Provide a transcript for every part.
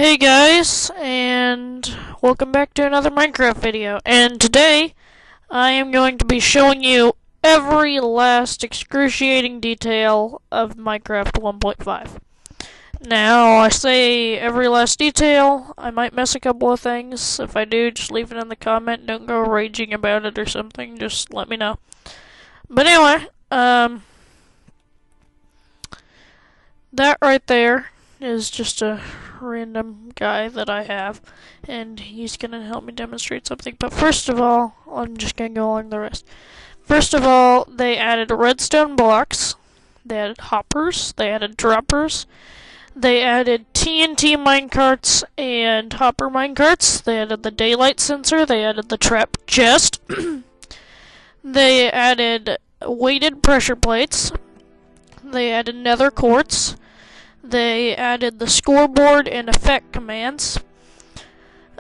Hey guys, and welcome back to another Minecraft video. And today, I am going to be showing you every last excruciating detail of Minecraft 1.5. Now, I say every last detail. I might miss a couple of things. If I do, just leave it in the comment. Don't go raging about it or something. Just let me know. But anyway, that right there is just a random guy that I have, and he's gonna help me demonstrate something. But first of all, I'm just gonna go along the rest. First of all, they added redstone blocks, they added hoppers, they added droppers, they added TNT minecarts and hopper minecarts, they added the daylight sensor, they added the trap chest, they added weighted pressure plates, they added nether quartz, they added the scoreboard and effect commands.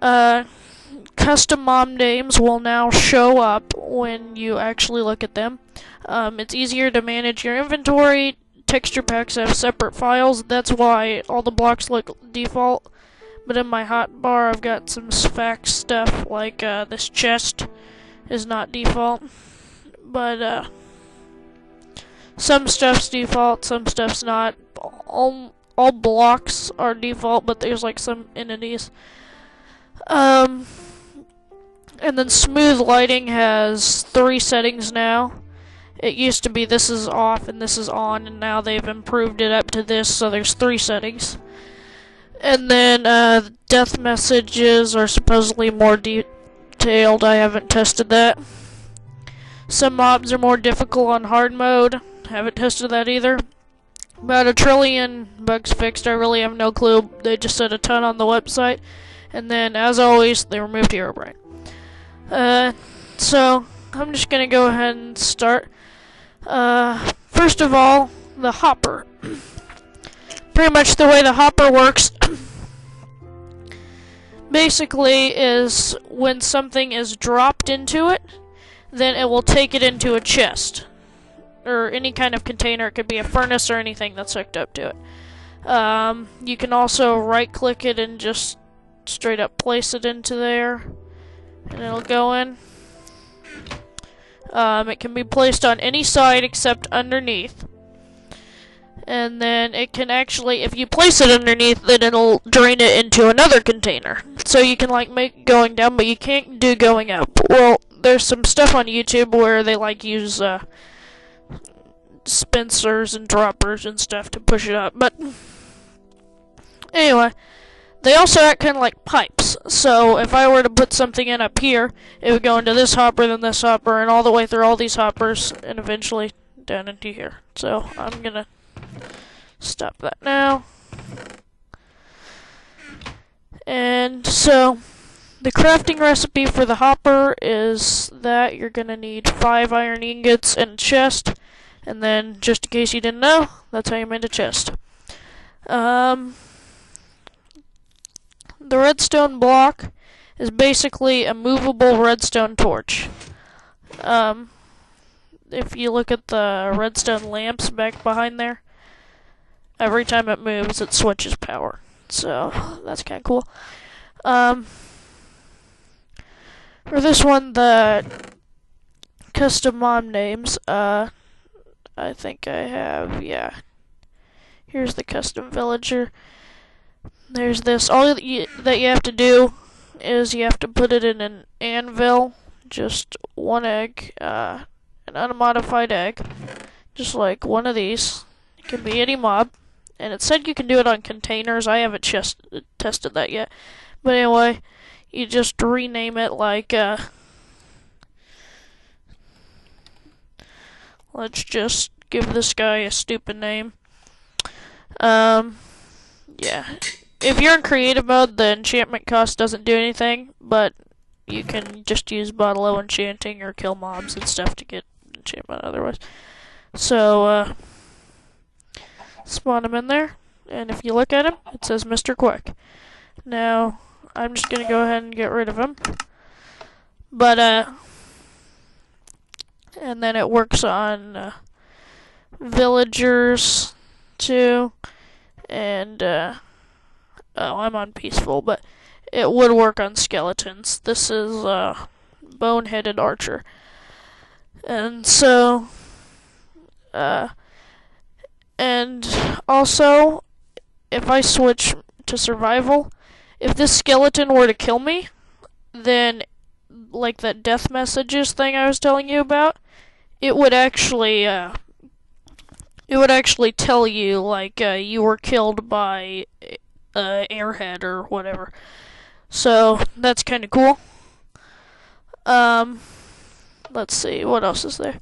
Custom mob names will now show up when you actually look at them. It's easier to manage your inventory. Texture packs have separate files. That's why all the blocks look default. But in my hotbar, I've got some fact stuff like this chest is not default. But some stuff's default, some stuff's not. All blocks are default, but there's like some entities. And then smooth lighting has 3 settings now. It used to be this is off and this is on, and now they've improved it up to this, so there's 3 settings. And then death messages are supposedly more detailed. I haven't tested that. Some mobs are more difficult on hard mode. Haven't tested that either. About 1 trillion bugs fixed, I really have no clue. They just said a ton on the website. And then, as always, they removed Herobrine. So, I'm just gonna go ahead and start. First of all, the hopper. Pretty much the way the hopper works, basically, is when something is dropped into it, then it will take it into a chest. Or any kind of container. It could be a furnace or anything that's hooked up to it. You can also right click it and just straight up place it into there, and it'll go in. It can be placed on any side except underneath, and then it can actually, if you place it underneath, then it'll drain it into another container. So you can like make going down, but you can't do going up. Well, there's some stuff on YouTube where they like use dispensers and droppers and stuff to push it up, but anyway, they also act kind of like pipes. So if I were to put something in up here, it would go into this hopper, then this hopper, and all the way through all these hoppers, and eventually down into here. So I'm gonna stop that now. And so the crafting recipe for the hopper is that you're gonna need 5 iron ingots and a chest. And then, just in case you didn't know, that's how you made a chest. The redstone block is basically a movable redstone torch. If you look at the redstone lamps back behind there, every time it moves, it switches power. So, that's kind of cool. For this one, the custom mob names, I think I have, yeah. Here's the custom villager. There's this. All that you have to do is you have to put it in an anvil. Just 1 egg, an unmodified egg. Just like one of these. It can be any mob. And it said you can do it on containers. I haven't tested that yet. But anyway, you just rename it like, let's just give this guy a stupid name. Yeah. If you're in creative mode, the enchantment cost doesn't do anything, but you can just use bottle low enchanting or kill mobs and stuff to get enchantment otherwise. So, spawn him in there, and if you look at him, it says Mr. Quick. Now, I'm just gonna go ahead and get rid of him. But, and then it works on villagers too, and Oh, I'm on peaceful, but it would work on skeletons. This is boneheaded archer. And so, and also, if I switch to survival, if this skeleton were to kill me, then, like that death messages thing I was telling you about, it would actually tell you, like, you were killed by airhead or whatever. So, that's kind of cool. Let's see, what else is there?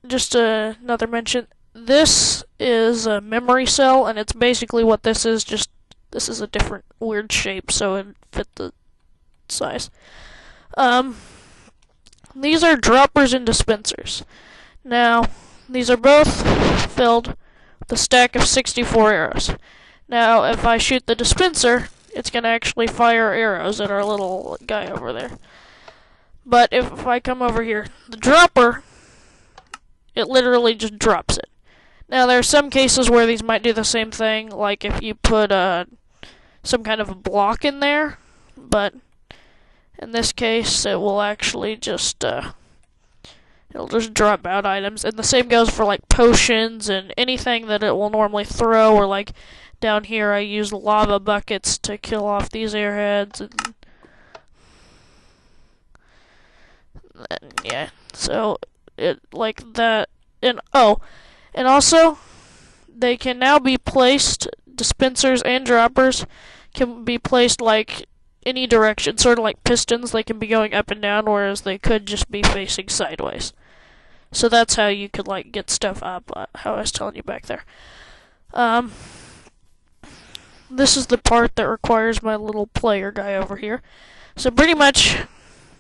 Just another mention. This is a memory cell, and it's basically what this is, just this is a different weird shape, so it fit the size. These are droppers and dispensers. Now, these are both filled with a stack of 64 arrows. Now, if I shoot the dispenser, it's going to actually fire arrows at our little guy over there. But if I come over here, the dropper, it literally just drops it. Now, there are some cases where these might do the same thing, like if you put some kind of a block in there, but in this case, it will actually just, it'll just drop out items. And the same goes for, like, potions and anything that it will normally throw, or, like, down here I use lava buckets to kill off these airheads, and yeah, so it, like that, and and also, they can now be placed, dispensers and droppers can be placed, like, any direction, sort of like pistons. They can be going up and down, whereas they could just be facing sideways. So that's how you could, like, get stuff up, how I was telling you back there. This is the part that requires my little player guy over here. So pretty much,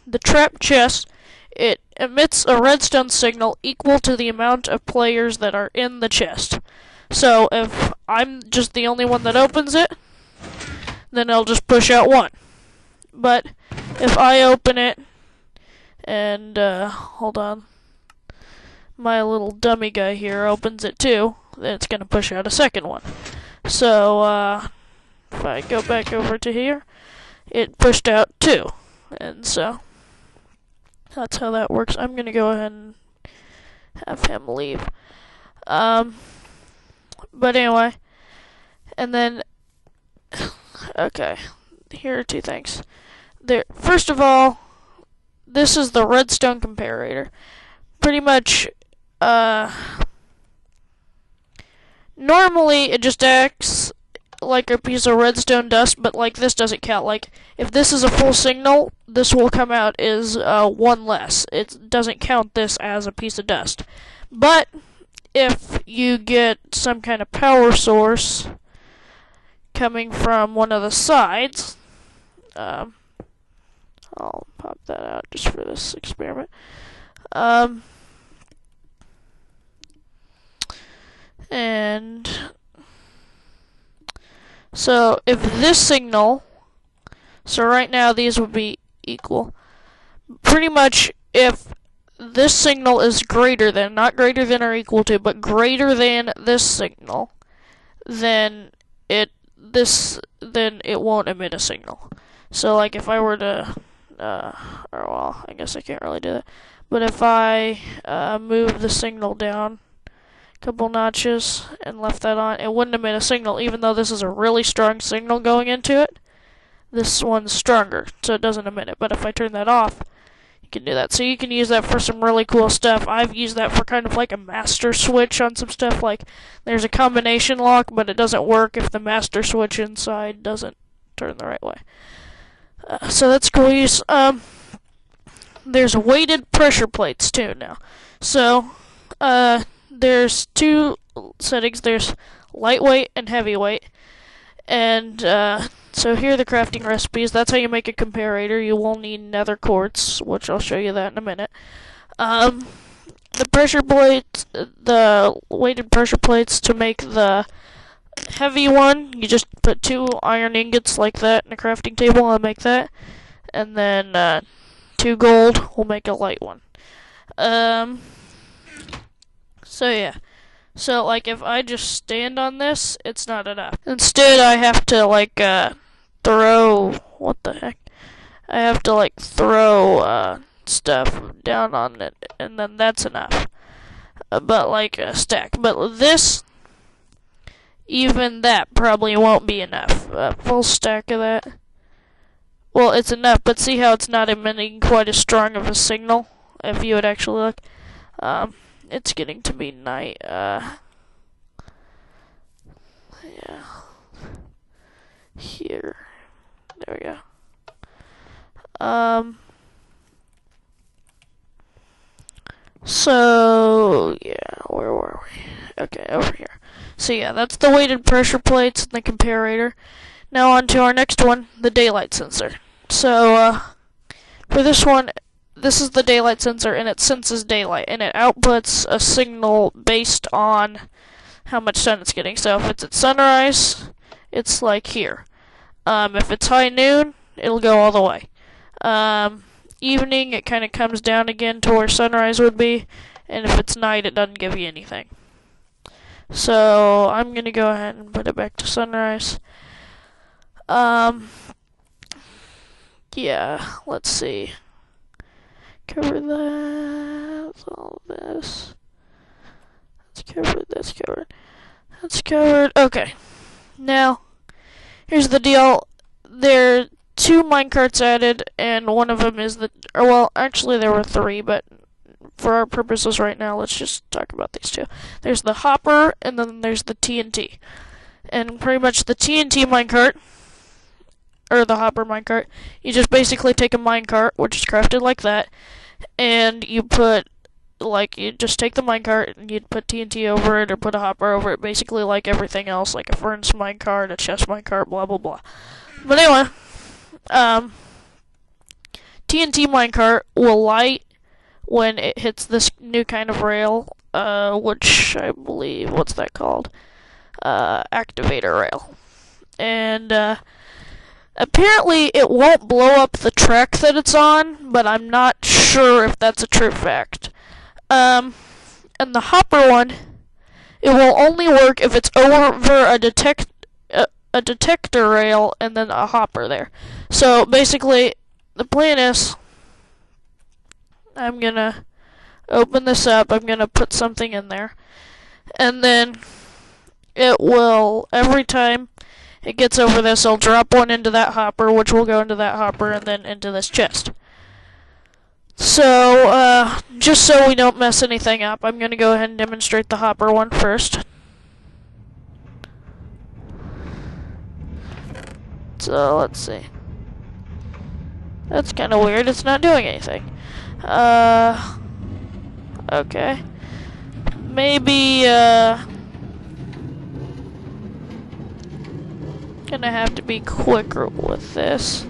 the trap chest, it emits a redstone signal equal to the amount of players that are in the chest. So if I'm just the only one that opens it, then it'll just push out one. But if I open it, and hold on, my little dummy guy here opens it too, then it's going to push out a second one. So if I go back over to here, it pushed out two. And so that's how that works. I'm going to go ahead and have him leave. But anyway, and then, okay, here are two things. First of all, this is the redstone comparator. Pretty much, normally it just acts like a piece of redstone dust, but like this doesn't count. Like, if this is a full signal, this will come out as one less. It doesn't count this as a piece of dust. But if you get some kind of power source coming from one of the sides, I'll pop that out just for this experiment. And so if this signal, so right now these would be equal. Pretty much if this signal is greater than, not greater than or equal to, but greater than this signal, then it won't emit a signal. So like if I were to, or well, I guess I can't really do that. But if I move the signal down a couple notches and left that on, it wouldn't emit a signal, even though this is a really strong signal going into it. This one's stronger, so it doesn't emit it. But if I turn that off, you can do that. So you can use that for some really cool stuff. I've used that for kind of like a master switch on some stuff. Like there's a combination lock, but it doesn't work if the master switch inside doesn't turn the right way. So that's cool use. There's weighted pressure plates too now. So there's two settings. There's lightweight and heavyweight. And so here are the crafting recipes. That's how you make a comparator. You will need nether quartz, which I'll show you that in a minute. The pressure plates, the weighted pressure plates to make the heavy one, you just put 2 iron ingots like that in a crafting table and make that. And then 2 gold will make a light one. So yeah. So, like, if I just stand on this, it's not enough. Instead, I have to, like, throw... What the heck? I have to, like, throw, stuff down on it, and then that's enough. But, like, a stack. But this, even that probably won't be enough. A full stack of that. Well, it's enough, but see how it's not emitting quite as strong of a signal? If you would actually look. It's getting to be night. Yeah. Here. There we go. So, yeah, where were we? Okay, over here. So, yeah, that's the weighted pressure plates and the comparator. Now on to our next one, the daylight sensor. So, for this one, this is the daylight sensor, and it senses daylight, and it outputs a signal based on how much sun it's getting. So if it's at sunrise, it's like here. If it's high noon, it'll go all the way. Evening, it kind of comes down again to where sunrise would be, and if it's night, it doesn't give you anything. So I'm going to go ahead and put it back to sunrise. Yeah, let's see. Cover that, all this. That's covered, that's covered. That's covered. Okay. Now, here's the deal. There are 2 minecarts added, and one of them is the... Or, well, actually there were 3, but for our purposes right now, let's just talk about these 2. There's the hopper, and then there's the TNT. And pretty much the TNT minecart, or the hopper minecart, you just basically take a minecart, which is crafted like that, and you put, like, you just take the minecart and you'd put TNT over it or put a hopper over it, basically like everything else, like a furnace minecart, a chest minecart, blah blah blah. But anyway, TNT minecart will light when it hits this new kind of rail, which I believe, what's that called? Activator rail. And, apparently it won't blow up the track that it's on, but I'm not sure if that's a true fact. And the hopper one, it will only work if it's over a detector rail and then a hopper there. So basically, the plan is, I'm gonna open this up, I'm gonna put something in there, and then it will, every time it gets over this, I'll drop one into that hopper, which will go into that hopper, and then into this chest. So, just so we don't mess anything up, I'm going to go ahead and demonstrate the hopper one first. So, let's see. That's kind of weird, it's not doing anything. Okay. Maybe, gonna have to be quicker with this.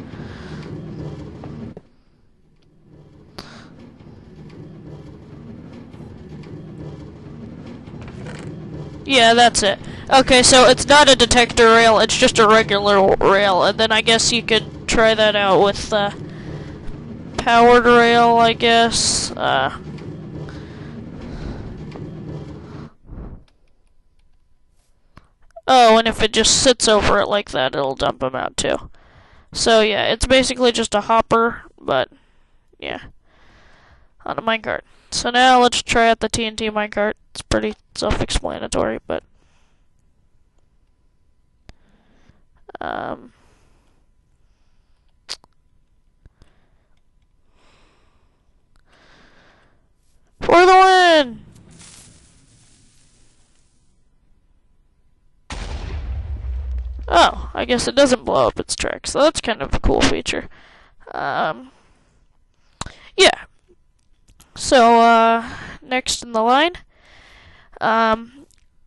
Yeah, that's it. Okay, so it's not a detector rail, it's just a regular rail, and then I guess you could try that out with powered rail, I guess. Oh, and if it just sits over it like that, it'll dump them out too. So yeah, it's basically just a hopper, but yeah, on a minecart. So now let's try out the TNT minecart. It's pretty self-explanatory, but for the win! Oh, I guess it doesn't blow up its track, so that's kind of a cool feature. Yeah. So, next in the line,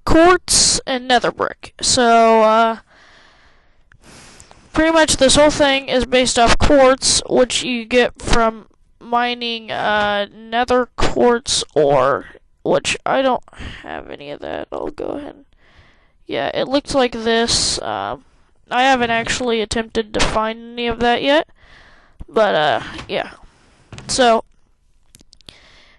quartz and nether brick. So, pretty much this whole thing is based off quartz, which you get from mining, nether quartz ore, which I don't have any of that. I'll go ahead and... Yeah, it looks like this. I haven't actually attempted to find any of that yet, but, yeah. So,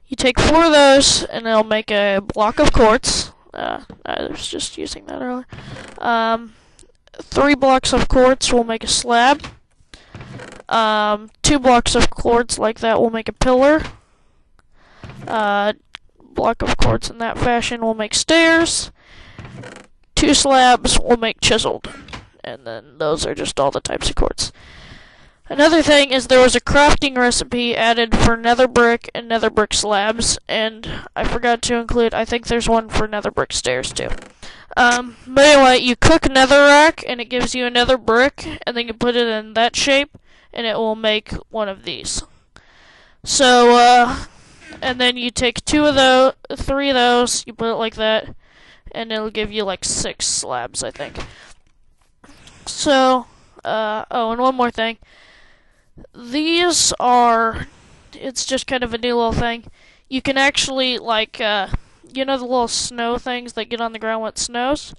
you take 4 of those, and it'll make a block of quartz. I was just using that earlier. 3 blocks of quartz will make a slab. 2 blocks of quartz like that will make a pillar. Block of quartz in that fashion will make stairs. 2 slabs will make chiseled. And then those are just all the types of quartz. Another thing is there was a crafting recipe added for nether brick and nether brick slabs, and I forgot to include, I think there's one for nether brick stairs too. But anyway, you cook netherrack and it gives you a nether brick, and then you put it in that shape, and it will make one of these. So, and then you take 2 of those, 3 of those, you put it like that, and it'll give you like 6 slabs, I think. So, oh, and one more thing. These are, it's just kind of a new little thing. You can actually, like, you know the little snow things that get on the ground when it snows?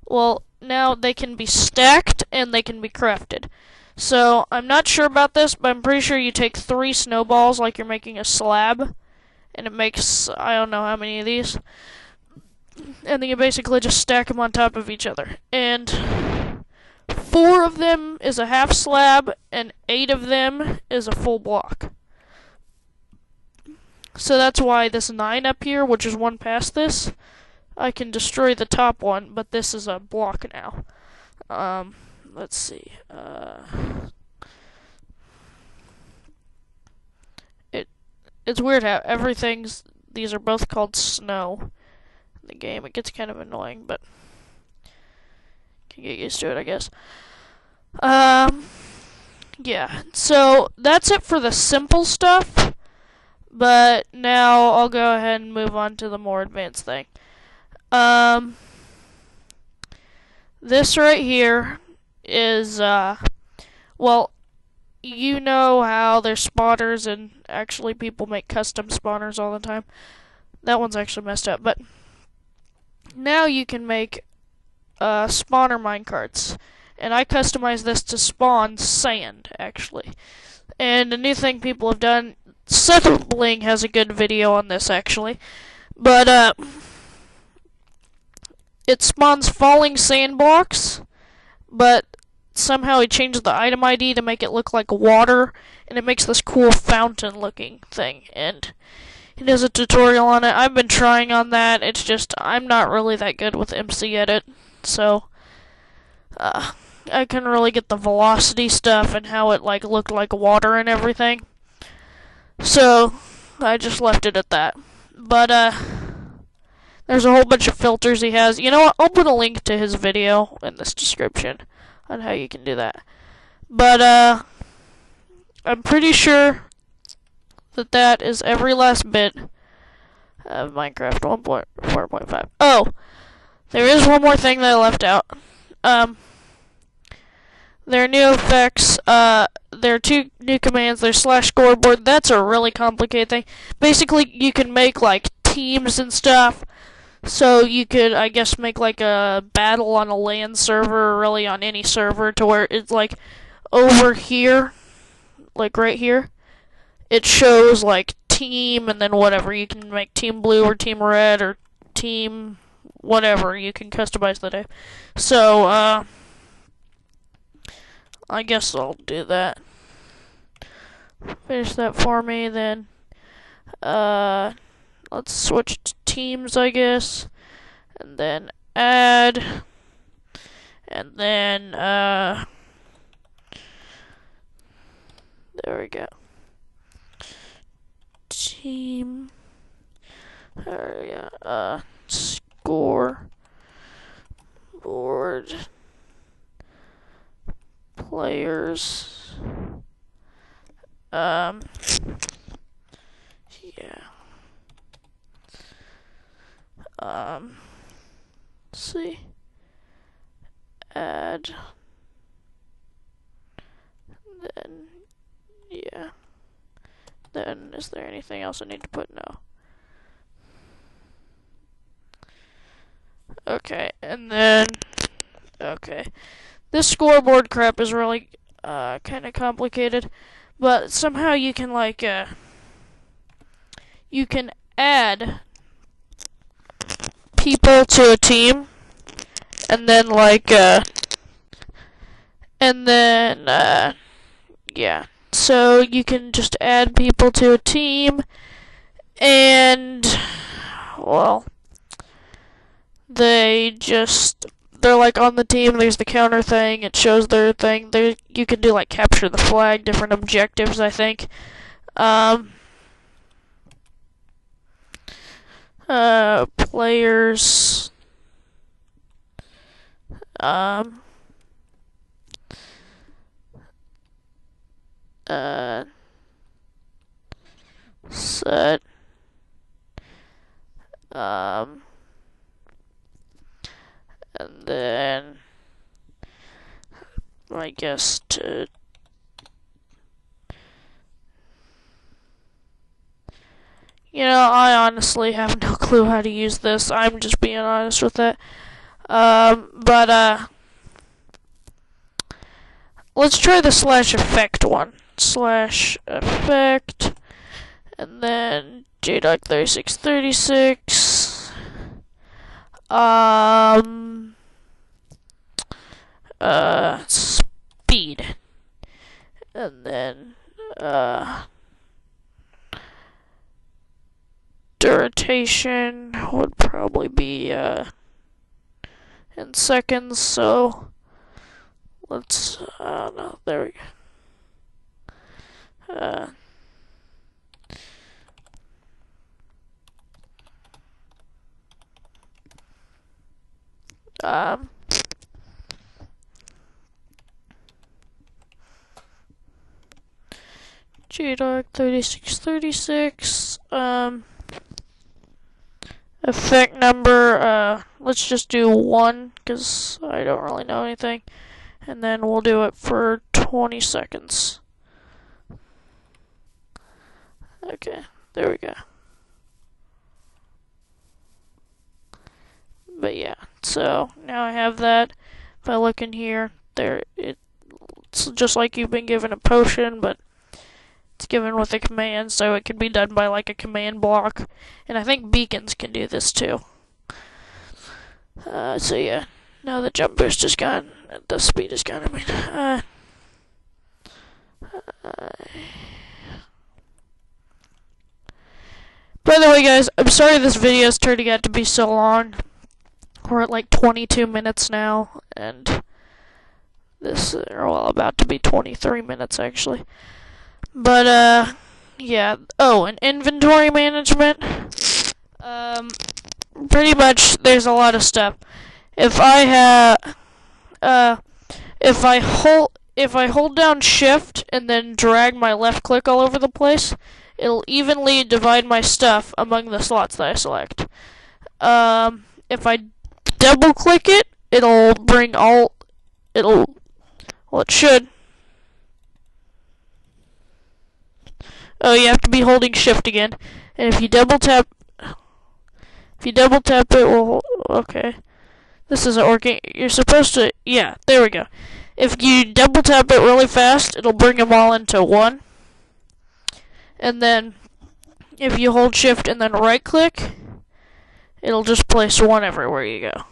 Well, now they can be stacked and they can be crafted. So, I'm not sure about this, but I'm pretty sure you take 3 snowballs like you're making a slab, and it makes, I don't know how many of these, and then you basically just stack them on top of each other. And 4 of them is a half slab, and 8 of them is a full block. So that's why this 9 up here, which is one past this, I can destroy the top one, but this is a block now. Let's see. It's weird how these are both called snow in the game. It gets kind of annoying, but can get used to it, I guess. Yeah, so that's it for the simple stuff, but now I'll go ahead and move on to the more advanced thing. This right here is, well, you know how there's spawners, and actually people make custom spawners all the time. That one's actually messed up, but now you can make spawner minecarts. And I customized this to spawn sand, actually. And a new thing people have done, Sethbling has a good video on this, actually. But, it spawns falling sand blocks, but somehow he changed the item ID to make it look like water, and it makes this cool fountain-looking thing. And he does a tutorial on it. I've been trying on that. It's just, I'm not really that good with MC Edit, so I couldn't really get the velocity stuff and how it like looked like water and everything. So I just left it at that. But there's a whole bunch of filters he has. You know what? I'll put a link to his video in this description on how you can do that. But I'm pretty sure that is every last bit of Minecraft 1.4.5. Oh, there is one more thing that I left out. There are new effects. There are 2 new commands. There's /scoreboard. That's a really complicated thing. Basically, you can make like teams and stuff. So you could, I guess, make like a battle on a LAN server, or really on any server, to where it's like over here, like right here. It shows like team and then whatever. You can make team blue or team red or team whatever. You can customize the name. So, I guess I'll do that. Finish that for me, then let's switch to teams, I guess, and then add, and then there we go. Team, there we go. Score board. Players, yeah. Let's see. Add. Then, yeah. Then, is there anything else I need to put? No. Okay, and then, okay. This scoreboard crap is really kind of complicated, but somehow you can like you can add people to a team, and then yeah. So you can just add people to a team, and well, they're like on the team. There's the counter thing. It shows their thing. You can do like capture the flag, different objectives, I think. Players. Set. And then I guess I honestly have no clue how to use this. I'm just being honest with it. Let's try the /effect one. /effect, and then JDoc3636. Speed, and then duration would probably be in seconds. So let's no, there we go. JDoc3636. Effect number, let's just do 1, because I don't really know anything. And then we'll do it for 20 seconds. Okay, there we go. But yeah, so now I have that. If I look in here, it's just like you've been given a potion, but it's given with a command, so it can be done by like a command block. And I think beacons can do this too. So yeah, now the jump boost is gone, the speed is gone. By the way, guys, I'm sorry this video is turning out to be so long. We're at like 22 minutes now, and about to be 23 minutes actually. But yeah. Oh, and inventory management. Pretty much there's a lot of stuff. If I hold down shift and then drag my left click all over the place, it'll evenly divide my stuff among the slots that I select. If I double click it, it should. Oh, you have to be holding shift again. And if you double tap it, will, okay. This isn't working. You're supposed to, yeah, there we go. If you double tap it really fast, it'll bring them all into one. And then, if you hold shift and then right click, it'll just place one everywhere you go.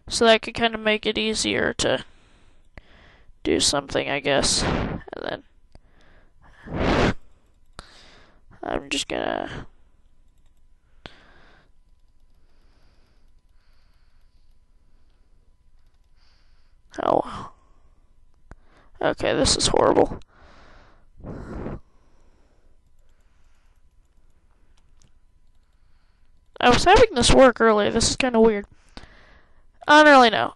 So that could kind of make it easier to do something, I guess. And then I'm just gonna oh, okay, this is horrible. I was having this work earlier. This is kind of weird. I don't really know.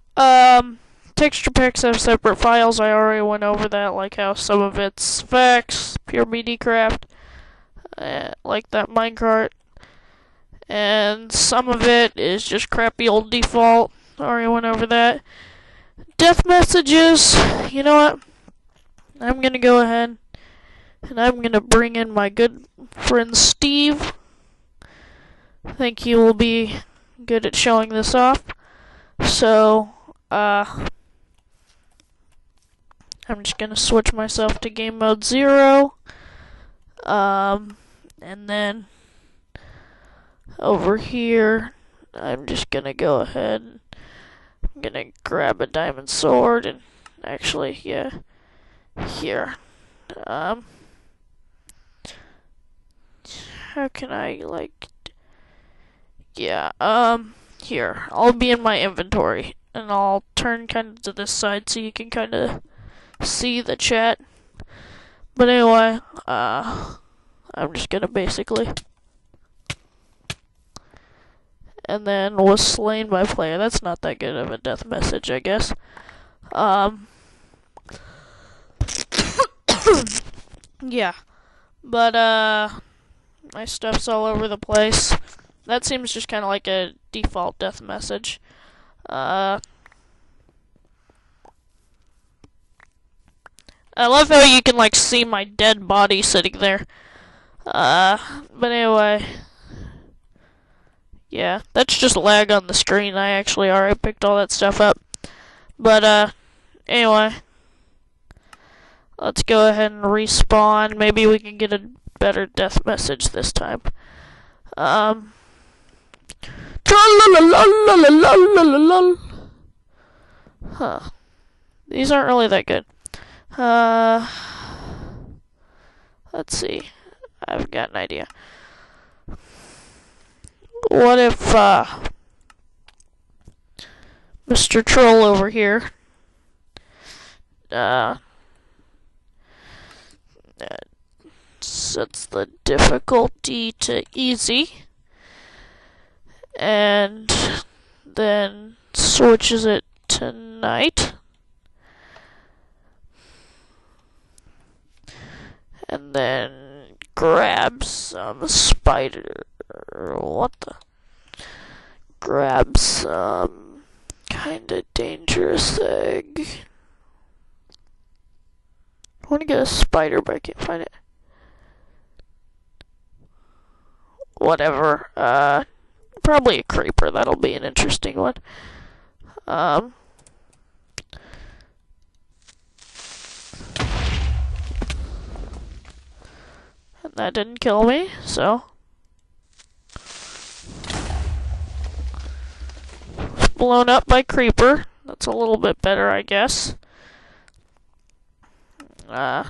Texture packs have separate files. I already went over that, like how some of it's facts, pure BD craft, like that minecart, and some of it is just crappy old default. I already went over that. Death messages, you know what? I'm gonna go ahead and I'm gonna bring in my good friend Steve. I think he will be good at showing this off. So, I'm just gonna switch myself to game mode 0. And then over here, I'm just gonna go ahead. I'm gonna grab a diamond sword and actually, yeah, here. How can I, like, yeah, here. I'll be in my inventory, and I'll turn kind of to this side so you can kind of see the chat. But anyway, I'm just gonna basically, and then was slain by player. That's not that good of a death message, I guess. Yeah, but my stuff's all over the place. That seems just kind of like a default death message. I love how you can, like, see my dead body sitting there. But anyway. Yeah, that's just lag on the screen. I actually already picked all that stuff up. But, anyway. Let's go ahead and respawn. Maybe we can get a better death message this time. Huh. These aren't really that good. Let's see. I've got an idea. What if, Mr. Troll over here, sets the difficulty to easy, and then switches it to night, and then grabs some spider, grabs some kinda dangerous egg. I wanna get a spider, but I can't find it. Whatever, probably a creeper. That'll be an interesting one. And that didn't kill me, so. Blown up by creeper. That's a little bit better, I guess. You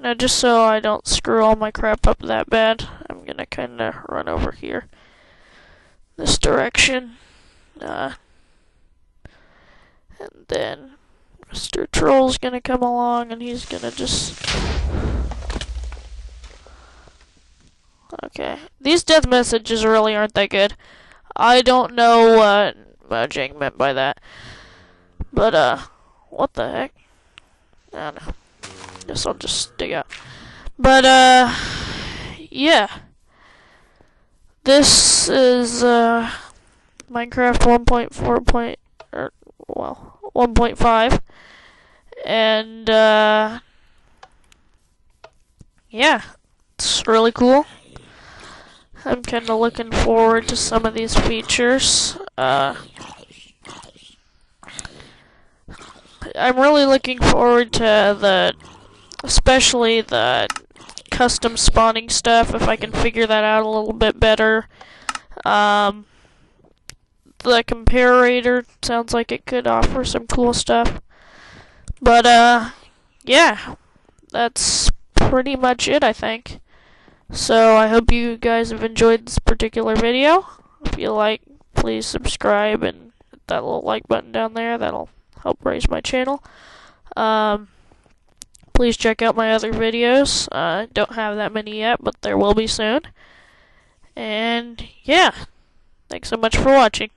know, just so I don't screw all my crap up that bad, I'm gonna kinda run over here. This direction. And then Mr. Troll's gonna come along and he's gonna just... Okay. These death messages really aren't that good. I don't know what Mojang meant by that. But, what the heck? I don't know. Guess I'll just dig out. But, yeah. This is, Minecraft 1.5. And, yeah. It's really cool. I'm kinda looking forward to some of these features. I'm really looking forward to especially the custom spawning stuff, if I can figure that out a little bit better. The comparator sounds like it could offer some cool stuff. But, yeah, that's pretty much it, I think. So, I hope you guys have enjoyed this particular video. If you like, please subscribe and hit that little like button down there. That'll help raise my channel. Please check out my other videos. I don't have that many yet, but there will be soon. And, yeah, thanks so much for watching.